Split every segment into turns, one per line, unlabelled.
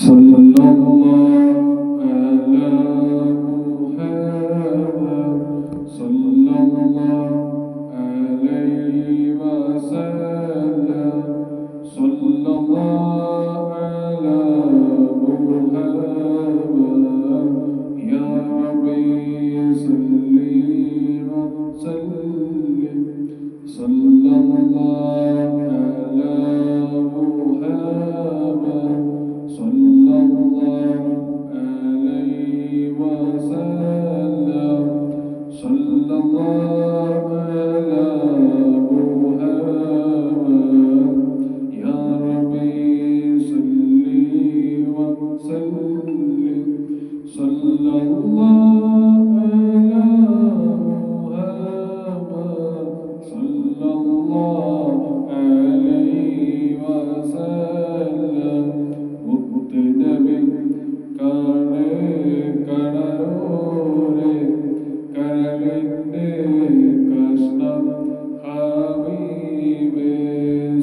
صلى الله على محمد صلى الله عليه وسلم صلى الله على محمد يا ربي صل وسلم صلى الله على محمد صلى الله عليه وسلم صلى الله على محمد يا ربي صل وسلم صلى الله على محمد صلى الله عليه وسلم മുത്തുനബി കടലോരെ കരളിൻ്റെ കഷ്ണം ഹബീബേ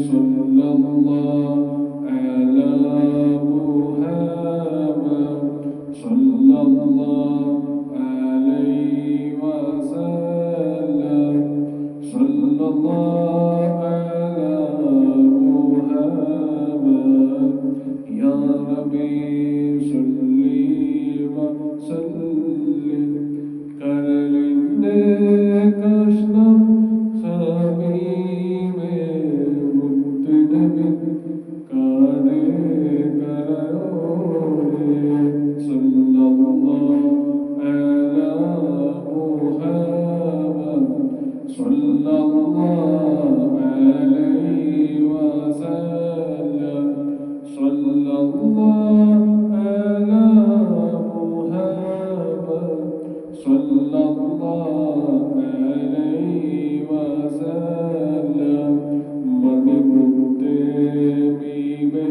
സ്വല്ലല്ലാഹു അലാ മുഹമ്മദ് സ്വല്ലല്ലാഹു അലൈഹി വസല്ലം സ്വല്ലല്ലാഹു അലാ മുഹമ്മദ് യാ റബ്ബി സ്വല്ലി വസല്ലിം കരളിൻ്റെ കഷ്ണം ഹബീബേ മുത്തുനബി കരളോരെ സ്വല്ലല്ലാഹു അലാ മുഹമ്മദ് സ്വല്ലല്ലാഹു അലൈഹി വസല്ലം സ്വല്ലല്ലാഹു അലാ മുഹമ്മദ് സ്വല്ലല്ലാഹു അലൈഹി വസല്ലം മണിമുത്തേ ഹബീബേ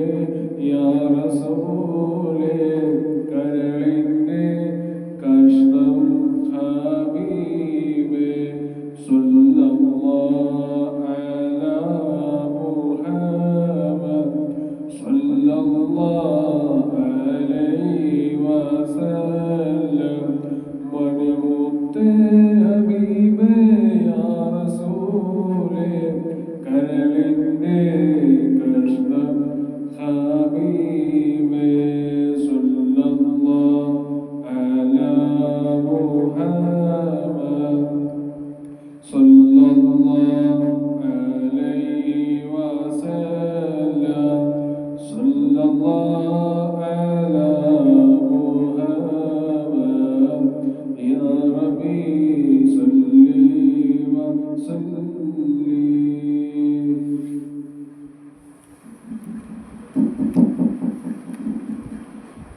യാ റസൂലേ കരളിൻ്റെ കഷ്ണം ഹബീബേ സ്വല്ലല്ലാഹു അലാ മുഹമ്മദ് സ്വല്ലല്ലാഹു അലൈഹി വസല്ലം മണിമുത്തേ ഹബീബേ യാ റസൂലേ കരളിൻ്റെ കഷ്ണം ഹബീബേ സ്വല്ലല്ലാഹു അലാ മുഹമ്മദ് സ്വല്ലല്ലാഹു അലൈഹി വസല്ലം സ്വല്ലല്ലാഹു അലാ മുഹമ്മദ് യാ റബ്ബി സ്വല്ലി വസല്ലിം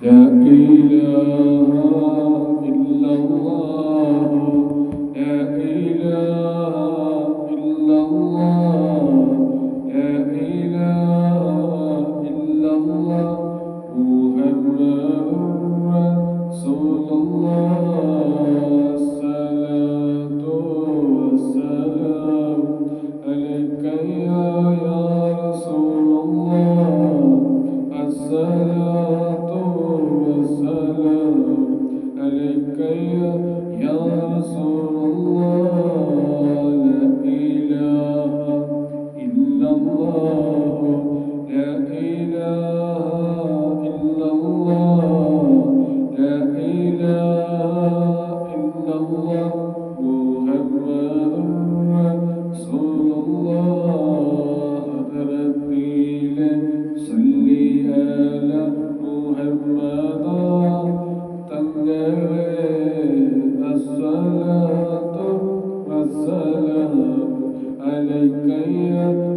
لا إله إلا الله لا إله إلا الله لا إله إلا الله محمد رسول الله الصلاة والسلام عليك يا رسول الله الصلاة والسلام عليك يا رسول الله لا إله إلا الله لا إله إلا الله لا إله إلا الله محمد رسول الله ربي صلي على محمد الصلاة والسلام عليك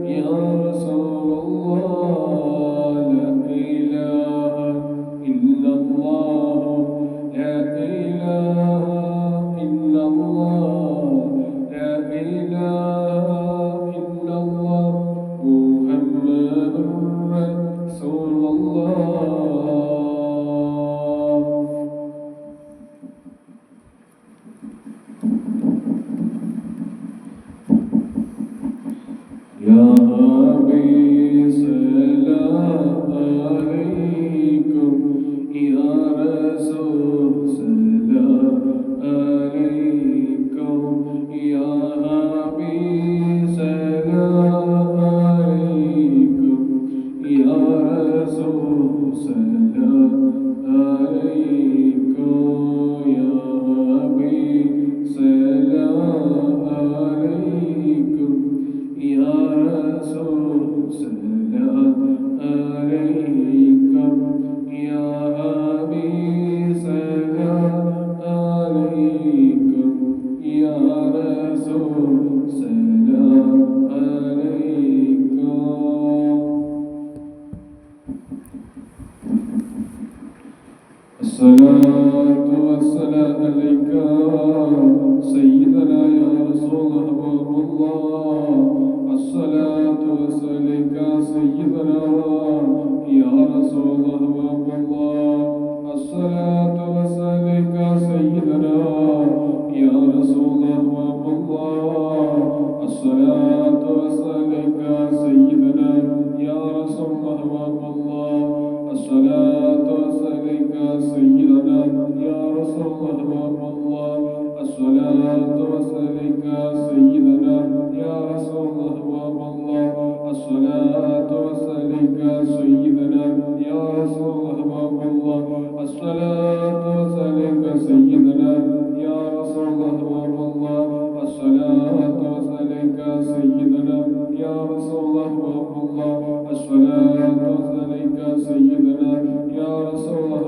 يا رسول الله لا إله إلا الله لا إله إلا الله لا إله إلا الله محمد رسول الله يا ربي سلام عليكم يا رسول سلام عليكم يا حبيب سلام عليكم يا رسول سلام عليكم يا حبيب سلام عليكم يا رسول سلام عليكم يا حبيب سلام عليكم يا رسول سلام عليكم. الصلاة والسلام عليك سيدنا يا رسول الله الصلاة والسلام عليك سيدنا يا رسول الله الصلاة والسلام عليك سيدنا يا رسول الله الصلاة والسلام عليك سيدنا يا رسول الله الصلاة والسلام عليك سيدنا يا رسول الله الصلاة والسلام عليك سيدنا يا رسول الله الصلاة والسلام عليك سيدنا يا رسول الله الصلاة والسلام عليك سيدنا يا رسول الله الصلاة والسلام عليك سيدنا يا رسول الله الصلاة والسلام عليك سيدنا يا رسول الله.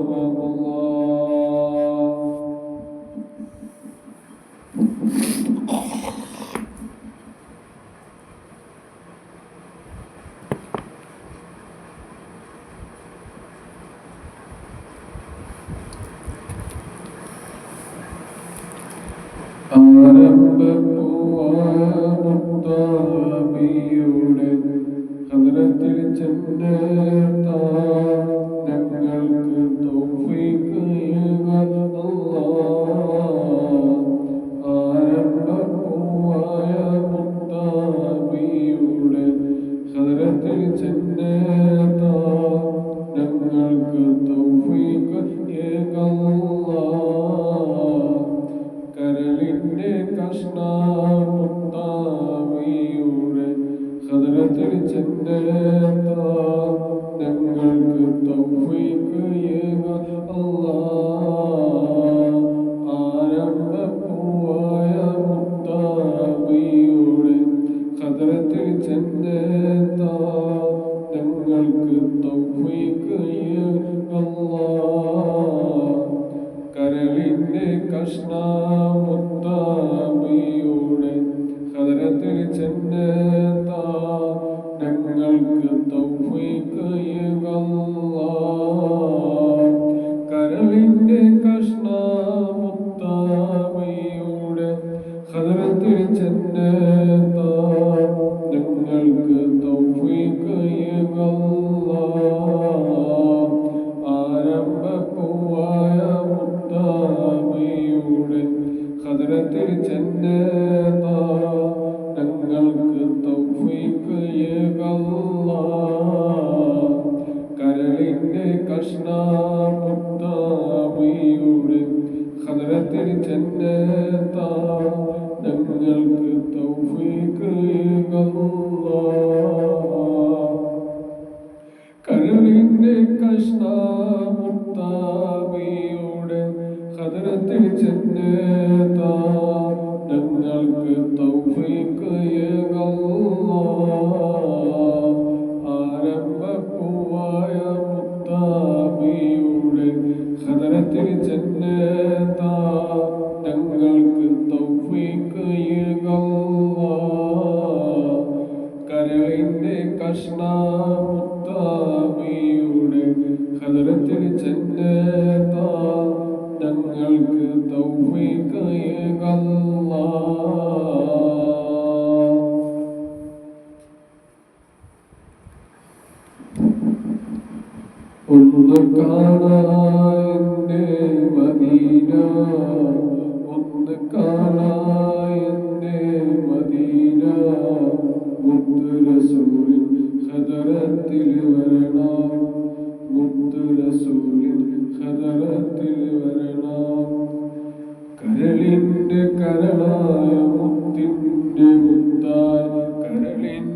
മുത്താബിയുടെ ഹദ്റത്തിൽ ചെന്നെത്താൻ ഞങ്ങൾക്ക് തൗഫീഖ് ആരംഭപ്പൂവായ മുത്താബിയുടെ ഹദ്റത്തിൽ ചെന്നെത്താൻ ഞങ്ങൾക്ക് തൗഫീഖ് കരളിൻ്റെ കഷ്ണമുത്താവിയുടെ ഹദ്റത്തിൽ ചെന്നെത്താൻ ഞങ്ങൾക്ക് തൗഫീഖ് ആരംഭപ്പൂവായ മുത്താവിയുടെ ഹദ്റത്തിൽ ചെന്നെത്താൻ ഞങ്ങൾക്ക് തൗഫീഖ് കരളിൻ്റെ കഷ്ണമുത്താബിയുടെ ഹദ്റത്തിൽ ചെന്നെത്താൻ ഞങ്ങൾക്ക് തൗഫീഖ് കരളിൻ്റെ കഷ്ണമുത്താബിയുടെ ഹദ്റത്തിൽ ചെന്നെത്താൻ ഞങ്ങൾക്ക് തൗഫീഖ് ആരംഭപ്പൂവായ മുത്താബിയുടെ ഹദ്റത്തിൽ ചെന്നെത്താൻ ഞങ്ങൾക്ക് തൗഫീഖ് കരളിൻ്റെ കഷ്ണമുത്താബിയുടെ ഹദ്റത്തിൽ ചെന്നെത്താൻ ഞങ്ങൾക്ക് തൗഫീഖ് കരളിൻ്റെ കഷ്ണമുത്താബിയുടെ ഹദ്റത്തിൽ ചെന്നെത്താൻ ഞങ്ങൾക്ക് തൗഫീഖ് ആരംഭപ്പൂവായ മുത്താബിയുടെ ഹദ്റത്തിൽ ചെന്നെത്താൻ ഞങ്ങൾക്ക് തൗഫീഖ് കരളിൻ്റെ കഷ്ണമുത്താബിയുടെ ഹദ്റത്തിൽ ചെന്നെത്താൻ ഞങ്ങൾക്ക് തൗഫീഖ് ഒന്ന് കാണാൻ്റെ മദീന ഒന്ന് കാണാൻ്റെ മദീന മുത്ത് റസൂലിൻ ഹദ്റത്തിൽ വരണം മുത്ത് റസൂലിൻ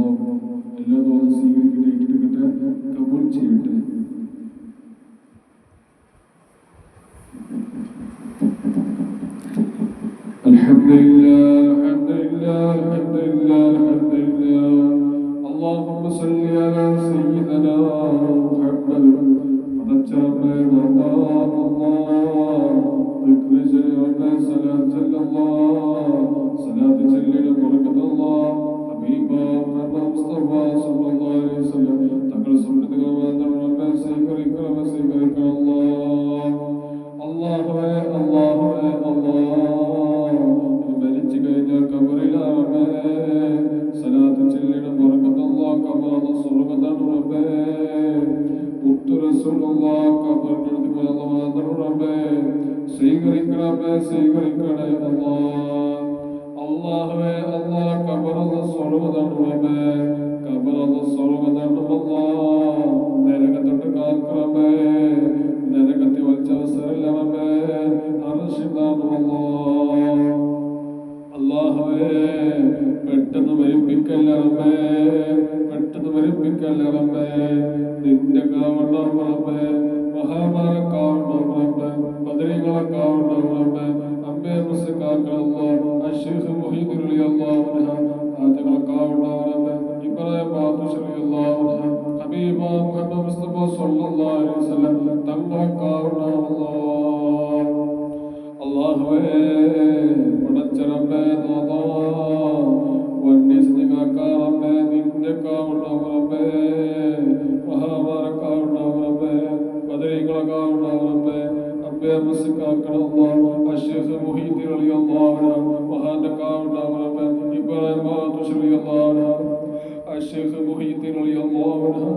അള്ളാഹു എല്ലാ തോന്നും സ്വീകരിക്കട്ടെ, ഏറ്റെടുക്കട്ടെ, കബൂൽ ചെയ്യട്ടെ. اللهم صل على سيدنا محمد ونجعلنا الله ذكر جل صلاة الله صلاة جل بركة الله حبيبا محمد مصطفى صلى الله عليه وسلم تقل سنة رب سيكرك وسيكرك الله الله الله الله മരിച്ചു കഴിഞ്ഞാൽ കബറിലെ സലാത്ത് ചെല്ലിയുടെ ബർക്കത്തുള്ള കബറ സ്വർഗ്ഗത്താണ് റബ്ബേ. മുത്തു റസൂലുള്ളാഹ് കബറിനടുത്ത് മാത്രം റബ്ബേ സ്വീകരിക്കണമേ, സ്വീകരിക്കണേ അല്ലാഹ്. അല്ലാഹുവേ അല്ലാഹ് കബറുള്ള സ്വർഗ്ഗത്താണ് റബ്ബേ, കബറുള്ള സ്വർഗ്ഗത്താണ് അല്ലാഹ്. നരകത്തൊട്ട് കാക്കണമേ, നരകത്തിൽ വലിച്ചവസരമില്ല റബ്ബേ, അർശിലാണ് അല്ലാഹ്. അല്ലാഹുവേ പെട്ടെന്ന് മരിപ്പിക്കല്ല റബ്ബേ, പെട്ടെന്ന് മരിപ്പിക്കല്ല റബ്ബേ. നിന്റെ കാവണം റബ്ബേ, മഹാമാരക്കാവണം റബ്ബേ, ബദരീകളക്കാവണം റബ്ബേ. അമ്പേ മുസ്ലിക്കാക്കല്ലാഹ് അശ്ശൈഖ് മുഹീദ്ദീൻ റളിയല്ലാഹു അൻഹു ആദങ്ങളക്കാവണം റബ്ബേ. ഇബ്രാഹിം ബാദുഷ റളിയല്ലാഹു അൻഹു ഹബീബ മുഹമ്മദ് മുസ്തഫ സ്വല്ലല്ലാഹു അലൈഹി വസല്ലം തങ്ങളക്കാവണം അല്ലാഹ്. അല്ലാഹുവേ പടച്ചറബ്ബേ നാഥാ വന്യസ്നികാക്കാറബ്ബേ നിന്റെ കാവണം റബ്ബേ, മഹാമാരക്കാവണം റബ്ബേ, ബദരീകളക്കാവണം റബ്ബേ. അബ്ബേ മുസ്ലിക്കാക്കണല്ലാഹ് അശ്ശൈഖ് മുഹീദ്ദീൻ റളിയല്ലാഹു അൻഹു മഹാന്റെ കാവണം റബ്ബേ. ഇബ്രാഹിം ബാദുഷ റളിയല്ലാഹു അൻഹു അശ്ശൈഖ് മുഹീദ്ദീൻ റളിയല്ലാഹു അൻഹു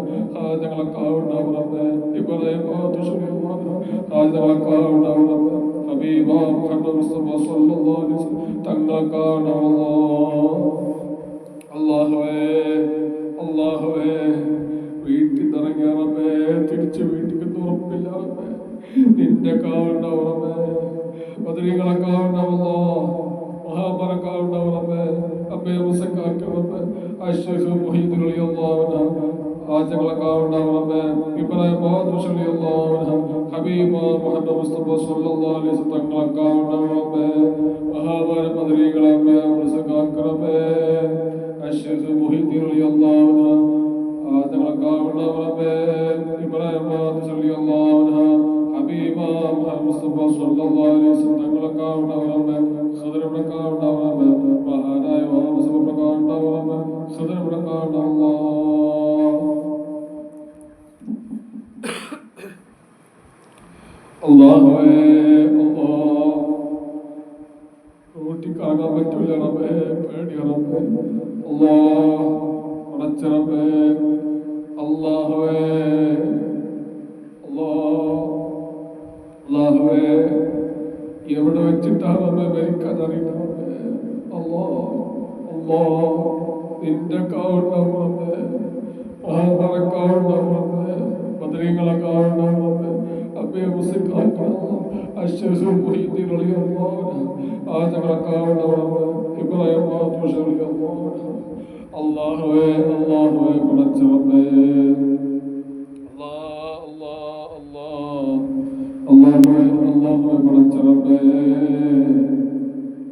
ആദങ്ങളക്കാവണം റബ്ബേ. ഇബ്രാഹിം ബാദുഷ റളിയല്ലാഹു അൻഹു ആദങ്ങളക്കാവണം റബ്ബേ. ഹബീബ മുഹമ്മദ് മുസ്തഫ സ്വല്ലല്ലാഹു അലൈഹി വസല്ലം തങ്ങളക്കാവണം അല്ലാഹ്. അല്ലാഹുവേ അല്ലാഹുവേ വീട്ടിൽ നിറങ്ങിയ റബ്ബേ തിരിച്ച് വീട്ടിൽ ഉറപ്പില്ല റബ്ബേ, നിന്റെ കാവണം റബ്ബേ, ബദരീകളക്കാവണം അല്ലാഹ്, മഹാമരക്കാവണം റബ്ബേ. അബ്ബേ മുസക്കാക്ക റബ്ബേ അശ്ശൈഖ് മുഹീദ്ദീൻ റളിയല്ലാഹു അൻഹു ആജകളക്കാവണം റബ്ബേ. ഇബ്രാഹിം ബാദുഷ റളിയല്ലാഹു അൻഹു ഹബീബ മുഹമ്മദ് മുസ്തഫ സ്വല്ലല്ലാഹു അലൈഹി വസല്ലം തങ്ങളക്കാവണം റബ്ബേ. മഹാമാര ബദരീകളാവേ മുസക്കാക്ക റബ്ബേ അശ്ശൈഖ് മുഹീദ്ദീൻ റളിയല്ലാഹു അൻഹു ആജകളക്കാവണം റബ്ബേ. ഇബ്രാഹിം ബാദുഷ റളിയല്ലാഹു അൻഹു ഹബീബ മുഹമ്മദ് മുസ്തഫ സ്വല്ലല്ലാഹു അലൈഹി വസല്ലം തങ്ങളക്കാവണം റബ്ബേ. ഖദറബ്ബക്കാവണം റബ്ബേ, മഹാനായ മുസഫക്കാവണം റബ്ബേ, ഖദറബ്ബക്കാവണം അല്ലാഹ്. അല്ലാഹുവേ അല്ലാഹ് റൂട്ടി കാണാൻ പറ്റൂല റബ്ബേ, പേടിയ റബ്ബേ. അല്ലാഹ് പടച്ച റബ്ബേ അല്ലാഹുവേ അല്ലാഹുവേ എവിടെ വെച്ചിട്ടാണ് റബ്ബേ മരിക്കാൻ അറിയണം റബ്ബേ. അല്ലാഹ് നിന്റെ കാവണം റബ്ബേ, മഹാമരക്കാവണം റബ്ബേ, ബദരീകളക്കാവണം റബ്ബേ. അബ്ബേ മുസ്ലിക്കാക്കണം അശ്ശൈഖ് മുഹീദ്ദീൻ റളിയല്ലാഹു അൻഹു ആദങ്ങളക്കാവണം റബ്ബേ. ഇബ്രാഹിം ബാദുഷ റളിയല്ലാഹു അൻഹു. അല്ലാഹുവേ അല്ലാഹുവേ പടച്ച റബ്ബേ അല്ലാഹുവേ അല്ലാഹുവേ പടച്ച റബ്ബേ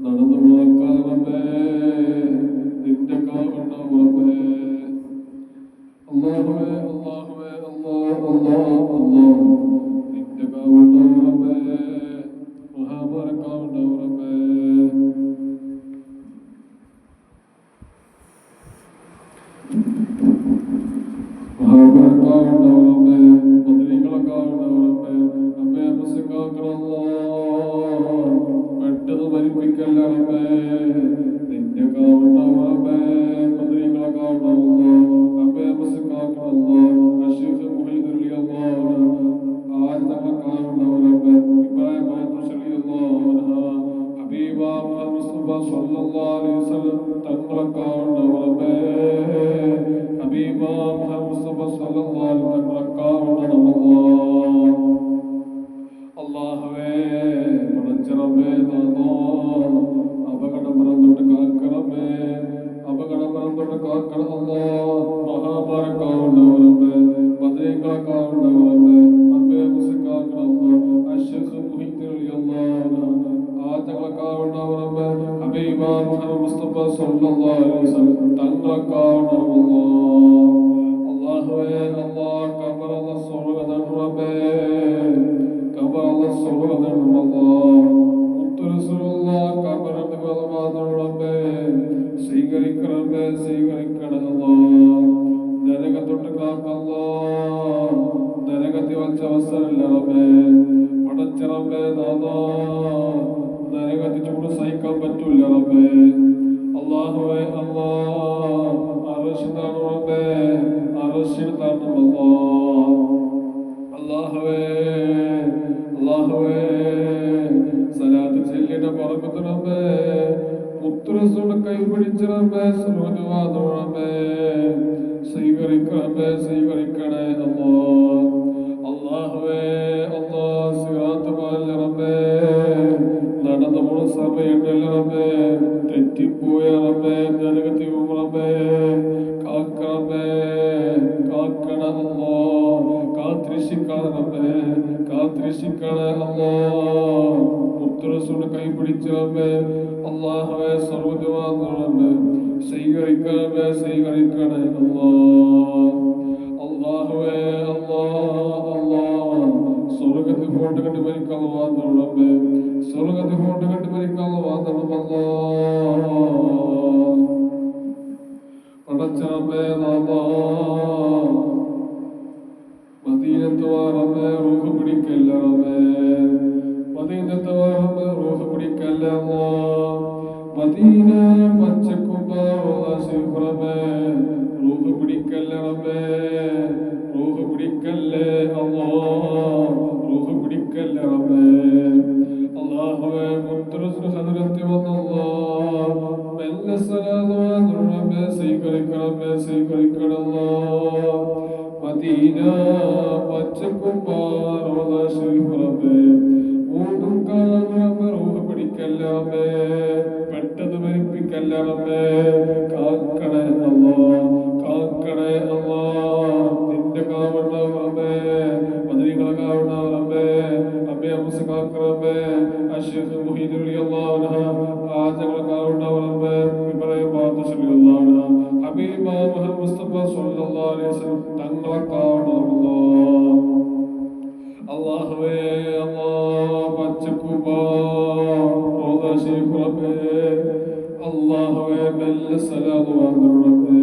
നടന്നു പോകാൻ റബ്ബേ നിന്റെ കാവണം റബ്ബേ. അല്ലാഹുവേ അല്ലാഹുവേ അല്ലാഹ് നിന്റെ കാവണം റബ്ബേ, മഹാമരക്കാവണം റബ്ബേ. മഹാമരക്കാവണം റബ്ബേ, ബദരീകളക്കാവണം റബ്ബേ. അബ്ബേ മുസ്ലിക്കാക്കണല്ലാഹ് പെട്ടെന്ന് മരിപ്പിക്കല്ല റബ്ബേ, നിന്റെ കാവണം റബ്ബേ, ബദരീകളക്കാവണം അല്ലാഹ്. അബ്ബേ മുസ്ലിക്കാക്കണല്ലാഹ് അശ്ശൈഖ് മുഹീദ്ദീൻ റളിയല്ലാഹു അൻഹു ആദങ്ങളക്കാവണം റബ്ബേ. ഇബ്രാഹിം ബാദുഷ റളിയല്ലാഹു അൻഹു ഹബീബ മുഹമ്മദ് മുസ്തഫ സ്വല്ലല്ലാഹു അലൈഹി വസല്ലം തങ്ങളക്കാവണം റബ്ബേ. ഹബീബ മുഹമ്മദ് മുസ്തഫ സ്വല്ലല്ലാഹു അലൈഹി വസല്ലം തങ്ങളക്കാവണം അല്ലാഹ്. അല്ലാഹുവേ പടച്ച റബ്ബേ നാഥാ അപകടം തൊട്ട് കാക്കണമേ, അപകടം തൊട്ട് കാക്കണം അല്ലാഹ്. സല്ലല്ലാഹു അലൈഹി വസല്ലം തങ്ങളെ കാണണമല്ലോ. അല്ലാഹുവേ അല്ലാഹ് ഖബറല്ല സ്വർഗ്ഗം റബ്ബേ ഖബറല്ല സ്വർഗ്ഗം അല്ലാഹ് മുത്തറസൂലുള്ളാഹ് ഖബറന്റെ വലവാദം റബ്ബേ സ്വീകരിക്കണമേ സ്വീകരിക്കണമല്ലോ. നരകത്തൊട്ട് കാക്കല്ലോ. നരകത്തിൽ വച്ച അവസരമില്ല റബ്ബേ. പടച്ച റബ്ബേ നാഥാ നരകത്തിൽ ചൂട് സഹിക്കാൻ പറ്റൂല റബ്ബേ. അല്ലാഹുവേ അല്ലാഹ് അർശിനാണ് റബ്ബേ അർശിൽ താണമല്ലോ. അല്ലാഹുവേ അല്ലാഹുവേ സലാത്ത് ചൊല്ലിയുടെ ബറക്കത്ത് റബ്ബേ മുത്തുറസൂൽ കൈ പിടിച്ച റബ്ബേ സ്വർഗ്ഗവാദം റബ്ബേ സ്വീകരിക്കണമേ സ്വീകരിക്കണേ അല്ലാഹ്. അല്ലാഹുവേ അല്ലാഹ് സിറാത്ത് പാലി റബ്ബേ നടന്നു പോണ സമയങ്ങളിൽ റബ്ബേ തെറ്റിപ്പോയ റബ്ബേ നരകത്തിൽ റബ്ബേ കാക്കണമേ കാക്കണ അല്ലാഹ് കാത്തിരക്ഷിക്കണ റബ്ബേ കാത്തിരക്ഷിക്കണ അല്ലാഹ്. മുത്തുറസൂൽ കൈ പിടിച്ച റബ്ബേ അല്ലാഹുവേ സ്വർഗ്ഗവാദം റബ്ബേ സ്വീകരിക്കണമേ സ്വീകരിക്കണേ അല്ലാഹ്. അല്ലാഹുവേ അല്ലാഹ് അല്ലാഹ് സ്വർഗ്ഗത്തിൽ ഫോട്ടോ കെട്ടി മരിക്കാൻ വാദം റബ്ബേ സ്വർഗ്ഗത്തിൽ ഫോട്ടോ കെട്ടി മരിക്കാൻ വാദം അല്ലാഹ്. പടച്ച റബ്ബേ നാഥാ മദീനത്ത് വാ റബ്ബേ റൂഹ് പിടിക്കല്ല റബ്ബേ മദീനത്ത് വാ റബ്ബേ റൂഹ് പിടിക്കല്ല അല്ലാഹ്. മദീന പച്ചക്കുമ്പറബേ റൂഹ് പിടിക്കല്ലേ റബ്ബേ റൂഹ് പിടിക്കല്ലേ അല്ലാഹ് റൂഹ് പിടിക്കല്ലേ റബ്ബേ. അല്ലാഹുവേ മുത്തറസൂൽ ഹദ്റത്തിൽ വന്നല്ലാഹ് മെല്ലെ സലാത്ത് റബ്ബേ സ്വീകരിക്കണമേ സ്വീകരിക്കണമല്ലോ. മദീന പച്ചക്കുമ്പറബേ ഊടും കാണാൻ റൂഹ് പിടിക്കല്ലേ റബ്ബേ പെട്ടെന്ന് മരിപ്പിക്കല്ല റബ്ബേ കാക്കണേ അല്ലാഹ് കാക്കണേ അല്ലാഹ്. നിന്റെ കാവണം റബ്ബേ മദീനകളെ കാവണം റബ്ബേ റബ്ബേ അംസ് കാക്ക റബ്ബേ അഷ്ഹദു മുഹീദ് റളിയല്ലാഹു അൻഹു ആജകളെ കാവണം റബ്ബേ ഇബ്രാഹിം ബാദുഷ് റളിയല്ലാഹു അൻഹു ഹബീബ മുഹമ്മദ് മുസ്തഫ സ്വല്ലല്ലാഹു അലൈഹി വസല്ലം തങ്ങളെ കാവണം അല്ലാഹ്. അല്ലാഹുവേ അല്ലാഹ് പച്ചക്കുബാ റോദാ ശരീഫ് റബ്ബേ അല്ലാഹുവേ മെല്ലെ സലാത്ത് വാങ്ങും റബ്ബേ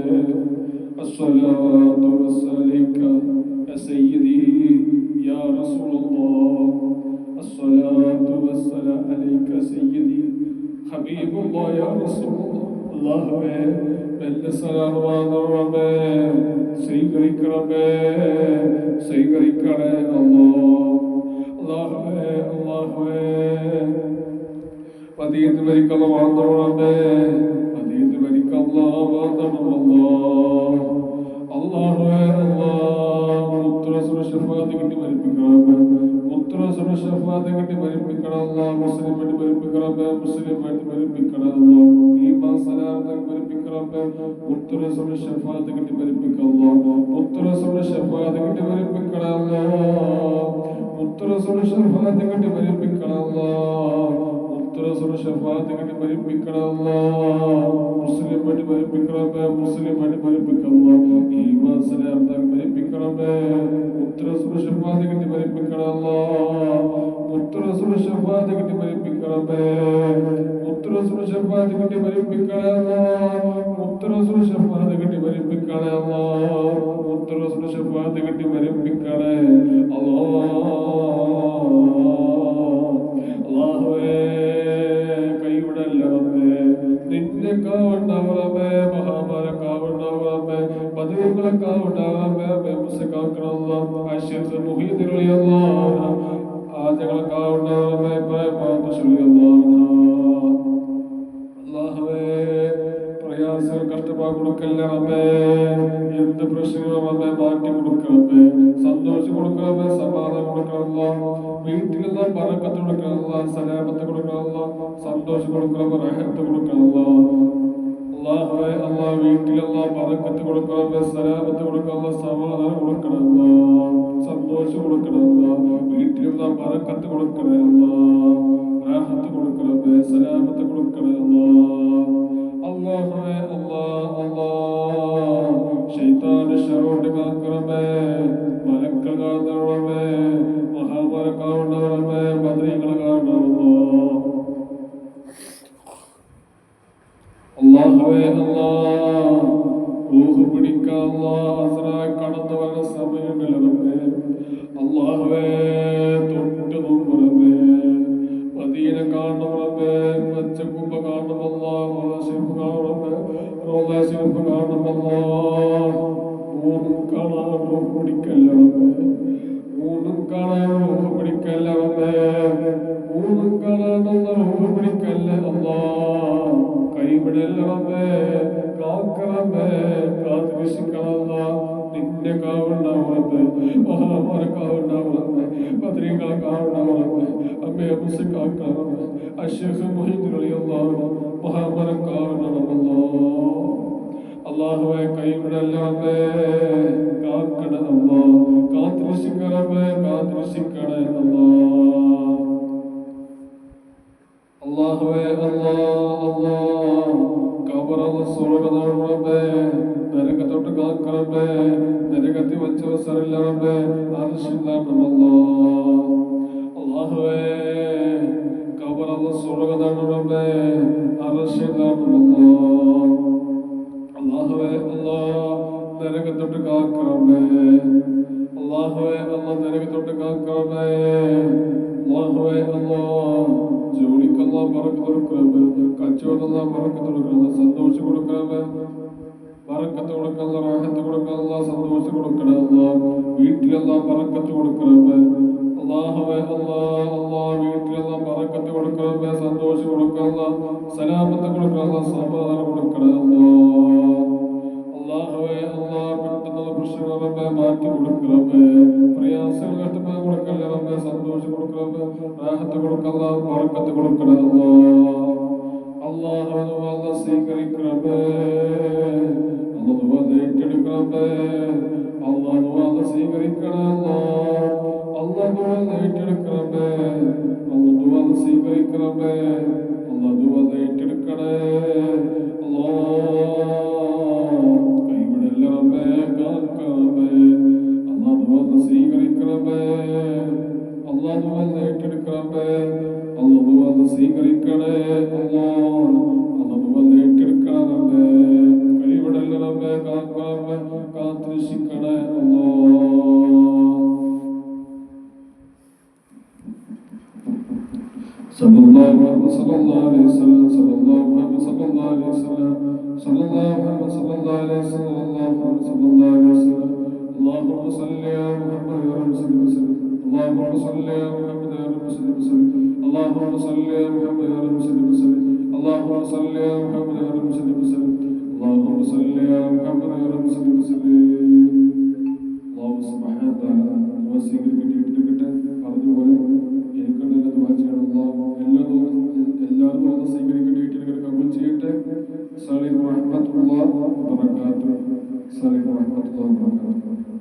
അസ്സലാത്തു വസ്സലാക യാ സയ്യിദി യാ റസൂലല്ലാഹ് അസ്സലാത്തു വസ്സലാം അലൈക സയ്യിദി ഹബീബുല്ലാഹ് യാ റസൂലല്ലാഹ്. അല്ലാഹുവേ മെല്ലെ സലാത്ത് വാങ്ങും റബ്ബേ സ്വീകരിക്കണമേ സ്വീകരിക്കണേ അല്ലാഹ്. അല്ലാഹുവേ അല്ലാഹുവേ മദീനത്ത് മരിക്കല്ല വാദം റബ്ബേ മദീനത്ത് മരിക്കല്ല വാദം അല്ലാഹ്. അല്ലാഹുവേ അല്ലാഹ് മുത്തുറസൂൽ ശഫാഅത്ത് കിട്ടി മരിപ്പിക്കണം മുത്തുറസൂൽ ശഫാഅത്ത് കിട്ടി മരിപ്പിക്കണം അല്ലാഹ്. മുസ്ലിം വേണ്ടി മരിപ്പിക്കണം മുസ്ലിം വേണ്ടി മരിപ്പിക്കണം അല്ലാഹ്. ഈമാൻ സലാത്ത് മരിപ്പിക്കണം മുത്തുറസൂൽ ശഫാഅത്ത് കിട്ടി മരിപ്പിക്കണം അല്ലാഹ്. മുത്തുറസൂൽ ശഫാഅത്ത് കിട്ടി മരിപ്പിക്കണം അല്ലാഹ്. മുത്തുറസൂൽ ശഫാഅത്ത് കിട്ടി മരിപ്പിക്കണം അല്ലാഹ്. മുത്തുറസൂൽ ശഫാഅത്ത് കിട്ടി മരിപ്പിക്കണം അല്ലാഹ്. മുസ്ലിം വേണ്ടി മരിപ്പിക്കണം മുസ്ലിം വേണ്ടി മരിപ്പിക്കണം അല്ലാഹ്. ഈമാൻ സലാത്ത് മരിപ്പിക്കണം മുത്തുറസൂൽ ശഫാഅത്ത് കിട്ടി മരിപ്പിക്കണം അല്ലാഹ്. മുത്തുറസൂൽ ശഫാഅത്ത് കിട്ടി മരിപ്പിക്കണം മുത്തുറസൂൽ ശഫാഅത്ത് കിട്ടി മരിപ്പിക്കണം അല്ലാഹ്. മുത്തുറസൂൽ ശഫാഅത്ത് കിട്ടി മരിപ്പിക്കണം അല്ലാഹ്. മുത്തുറസൂൽ ശഫാഅത്ത് കിട്ടി മരിപ്പിക്കണം അല്ലാഹുവേ കൈവിടല്ല റബ്ബേ നിന്നെ കാവണ്ടാവേ മഹാമാരക്കാവണ്ടാവേ പതിവുകളെക്കാവണ്ടാവേ മുസ്ലിക്കാക്കണല്ലോ അശ്ശിദ് മുഹീദ് റളിയല്ലാഹു അൻഹു ആജകളെക്കാവണ്ടാവേ അല്ലാഹുവേ പ്രയാസം കഷ്ടപ്പാട് കൊടുക്കല്ല റബ്ബേ എന്ത് പ്രശ്നങ്ങളും റബ്ബേ മാറ്റി കൊടുക്കണമേ സന്തോഷം കൊടുക്കണമേ സമാധാനം കൊടുക്കണമല്ലോ വീട്ടിലുള്ള ബറക്കത്ത് കൊടുക്കണമല്ലോ സലാമത്ത് കൊടുക്കണമല്ലോ സന്തോഷം കൊടുക്കണമല്ലോ റഹ്മത്ത് കൊടുക്കണമല്ലോ അല്ലാഹുവേ അല്ലാഹ് വീട്ടിലുള്ള ബറക്കത്ത് കൊടുക്കണമേ സലാമത്ത് കൊടുക്കണമല്ലോ സമാധാനം കൊടുക്കണമല്ലോ സന്തോഷം കൊടുക്കണമല്ലോ വീട്ടിലുള്ള ബറക്കത്ത് കൊടുക്കണമല്ലോ റഹ്മത്ത് കൊടുക്കണമേ സലാമത്ത് കൊടുക്കണമല്ലോ അല്ലാഹുവേ ശൈത്താന്റെ ശറോട്ട് കാക്കണമേ, മലക്കൾ കാണണമേ, മഹാമര കാണണമേ, ബദരീകൾ കാണണമേ. അല്ലാഹുവേ റൂഹ് പിടിക്കാൻ അസ്രായി കടന്നു വരുന്ന സമയങ്ങളിലേ അല്ലാഹുവേ തൊട്ട് മുമ്പേ മദീന കാണണമേ, പച്ചക്കുമ്പ കാണണമല്ലാ, ശിൽപ്പ് കാണണമേ, റോള ശിൽപ്പ് കാണണമല്ലാ. മൂന്നും കാണാൻ റൂഹ് പിടിക്കല്ലേ, മൂന്നും കാണാൻ റൂഹ് പിടിക്കല്ലേ, മൂന്നും കാണാനുള്ള റൂഹ് പിടിക്കല്ലേ അല്ലാ. കൈവിടല്ലേ, കാക്കറേ, കാത്തിരിക്കണല്ല. നിന്റെ കാവുണ്ടാവണേ, മഹാമാര കാവുണ്ടാവണേ, പത്രികളെ കാവുണ്ടാവണേ, അമ്മയെ മുസ്ലിക്കാക്കണമേ, അശ്ശേഖ് മൊഹീദ്ദുലിയല്ലാഹു മഹാമാര കാവുണ്ടാവണമല്ലോ. അല്ലാഹുവേ കൈവിടല്ലേ, കാക്കണമല്ലോ, കാത്തിരിക്കണമേ, കാത്തിരിക്കണേ അല്ലാ. അല്ലാഹുവേ കബറല്ല സ്വർഗ്ഗനാമേ, നരകത്തൊട്ട് കാക്കണമേ, നരകത്തിൽ വച്ചവസരല്ലേ, ആർശില്ലാണമല്ലോ. അല്ലാഹുവേ കബറല്ല സ്വർഗ്ഗനാമേ, ആർശില്ലാണമല്ലോ. അല്ലാഹുവേ നരകത്തൊട്ട് കാക്കണമേ, അല്ലാഹുവേ നരകത്തൊട്ട് കാക്കണമേ. അല്ലാഹുവേ ജോലിക്കല്ലാ ബറക്കത്ത് കൊടുക്കണമേ, കച്ചവടം ബറക്കത്ത് കൊടുക്കണമേ, സന്തോഷം കൊടുക്കണമേ, ബറക്കത്ത് കൊടുക്കണമേ, റാഹത്ത് കൊടുക്കണമേ, സന്തോഷം കൊടുക്കണമേ, വീട്ടിലെല്ലാം ബറക്കത്ത് കൊടുക്കണമേ. അല്ലാഹുവേ വീട്ടിലെല്ലാം ബറക്കത്ത് കൊടുക്കണമേ, സന്തോഷം കൊടുക്കണമേ, സലാമത്ത് കൊടുക്കണമേ, സമാധാനം കൊടുക്കണമേ. അല്ലാഹുവേ പെട്ടെന്നുള്ള പ്രശ്നങ്ങളെ മാറ്റി കൊടുക്കണമേ, പ്രയാസങ്ങൾ കഷ്ടപ്പെടാൻ കൊടുക്കണമേ, സന്തോഷം കൊടുക്കണമേ, റാഹത്ത് കൊടുക്കണമേ, ബറക്കത്ത് കൊടുക്കണമേ. അല്ലാഹു സ്വീകരിക്കണമേ, അല്ലാഹു ഏറ്റെടുക്കണമേ, അല്ലാഹു സ്വീകരിക്കണമേ, അല്ലാഹു ഏറ്റെടുക്കണമേ, അല്ലാഹു സ്വീകരിക്കണമേ, അല്ലാഹു ഏറ്റെടുക്കണേ. കൈവിടല്ലേ, കാക്കണമേ, അല്ലാഹു സ്വീകരിക്കണമേ, അല്ലാഹു ഏറ്റെടുക്കണമേ, അല്ലാഹു സ്വീകരിക്കണേ, അല്ലാഹു ഏറ്റെടുക്കണമേ. കൈവിടല്ലേ, കാക്കണമേ, കാത്തിരക്ഷിക്കണേ അല്ലാഹ്. സല്ലല്ലാഹു അലൈഹി വസല്ലം, സല്ലല്ലാഹു അലൈഹി വസല്ലം, സല്ലല്ലാഹു അലൈഹി വസല്ലം. اللهم صل على محمد يا رب صل وسلم، اللهم صل على محمد يا رب صل وسلم، اللهم صل على محمد يا رب صل وسلم، اللهم صل على محمد يا رب صل وسلم، اللهم صل على محمد يا رب صل وسلم. അല്ലാഹു സുബ്ഹാനഹു വ തആല വസീകരി കിട്ടിയിട്ടെ പറഞ്ഞതുപോലെ എനിക്കുള്ള ദുആ ചെയ്യണം. എല്ലാവരും സ്വീകരിക്കട്ടെ, കബൂൽ ചെയ്യട്ടെ. അസ്സലാമു അലൈക്കും വറഹ്മത്തുള്ളാഹി വബറകാതുഹു. അസ്സലാമു അലൈക്കും വറഹ്മത്തുള്ളാഹി വബറകാതുഹു.